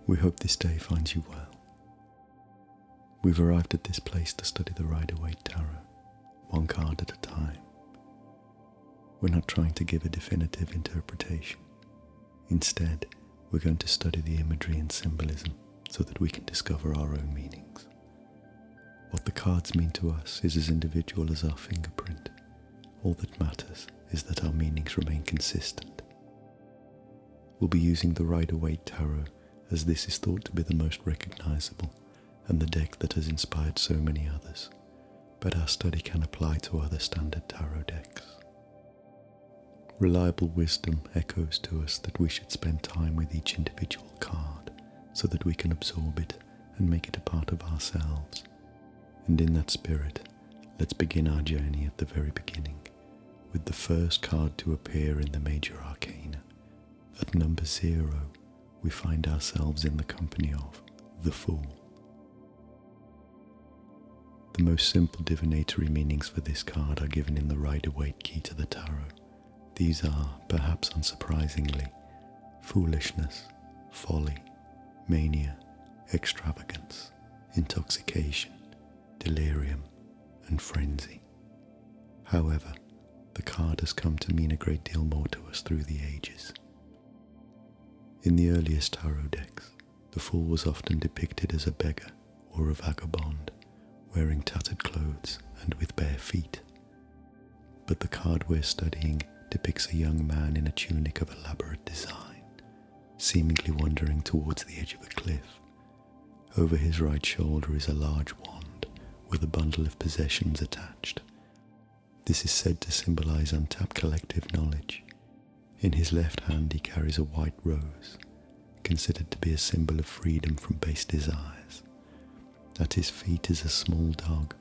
We hope this day finds you well. We've arrived at this place to study the Rider-Waite Tarot, one card at a time. We're not trying to give a definitive interpretation. Instead, we're going to study the imagery and symbolism so that we can discover our own meanings. What the cards mean to us is as individual as our fingerprint. All that matters is that our meanings remain consistent. We'll be using the Rider-Waite Tarot as this is thought to be the most recognizable and the deck that has inspired so many others, but our study can apply to other standard tarot decks. Reliable wisdom echoes to us that we should spend time with each individual card so that we can absorb it and make it a part of ourselves. And in that spirit, let's begin our journey at the very beginning, with the first card to appear in the major arcana. At number 0, we find ourselves in the company of the Fool. The most simple divinatory meanings for this card are given in the Rider-Waite key to the tarot. These are, perhaps unsurprisingly, foolishness, folly, mania, extravagance, intoxication, delirium, and frenzy. However, the card has come to mean a great deal more to us through the ages. In the earliest tarot decks, the Fool was often depicted as a beggar or a vagabond, wearing tattered clothes and with bare feet. But the card we're studying depicts a young man in a tunic of elaborate design, seemingly wandering towards the edge of a cliff. Over his right shoulder is a large wand with a bundle of possessions attached. This is said to symbolize untapped collective knowledge. In his left hand he carries a white rose, considered to be a symbol of freedom from base desires. At his feet is a small dog,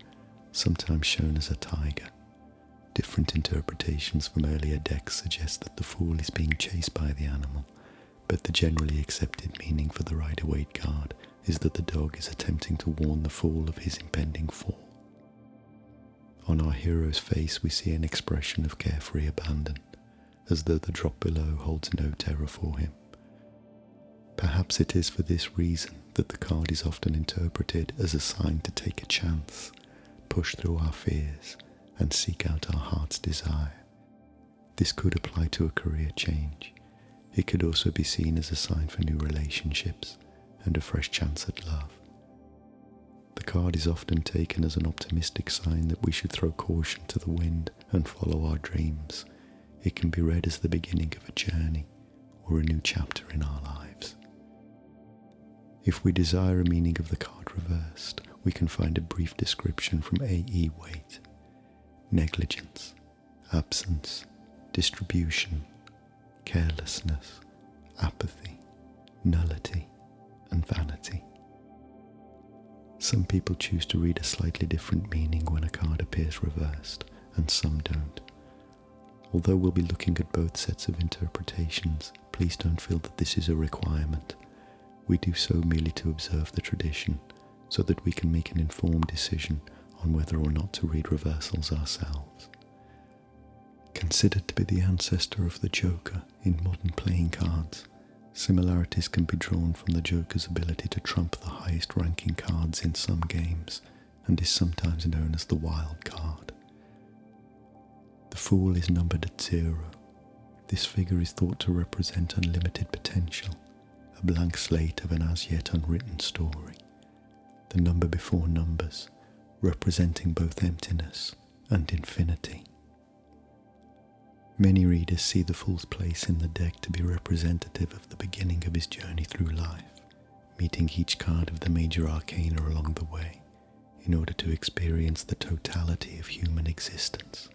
sometimes shown as a tiger. Different interpretations from earlier decks suggest that the Fool is being chased by the animal, but the generally accepted meaning for the Rider-Waite card is that the dog is attempting to warn the Fool of his impending fall. On our hero's face we see an expression of carefree abandon, as though the drop below holds no terror for him. Perhaps it is for this reason that the card is often interpreted as a sign to take a chance, push through our fears, and seek out our heart's desire. This could apply to a career change. It could also be seen as a sign for new relationships and a fresh chance at love. The card is often taken as an optimistic sign that we should throw caution to the wind and follow our dreams. It can be read as the beginning of a journey or a new chapter in our lives. If we desire a meaning of the card reversed, we can find a brief description from A.E. Waite. Negligence, absence, distribution, carelessness, apathy, nullity, and vanity. Some people choose to read a slightly different meaning when a card appears reversed, and some don't. Although we'll be looking at both sets of interpretations, please don't feel that this is a requirement. We do so merely to observe the tradition, so that we can make an informed decision on whether or not to read reversals ourselves. Considered to be the ancestor of the Joker in modern playing cards, similarities can be drawn from the Joker's ability to trump the highest ranking cards in some games, and is sometimes known as the wild card. The Fool is numbered at 0. This figure is thought to represent unlimited potential, a blank slate of an as yet unwritten story. The number before numbers, representing both emptiness and infinity. Many readers see the Fool's place in the deck to be representative of the beginning of his journey through life, meeting each card of the major arcana along the way, in order to experience the totality of human existence.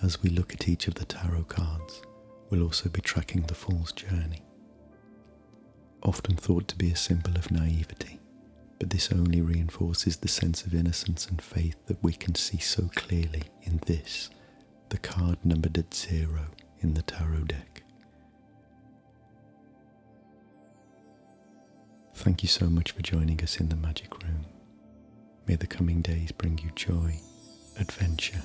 As we look at each of the tarot cards, we'll also be tracking the Fool's journey. Often thought to be a symbol of naivety, but this only reinforces the sense of innocence and faith that we can see so clearly in this, the card numbered at 0 in the tarot deck. Thank you so much for joining us in the Magic Room. May the coming days bring you joy, adventure,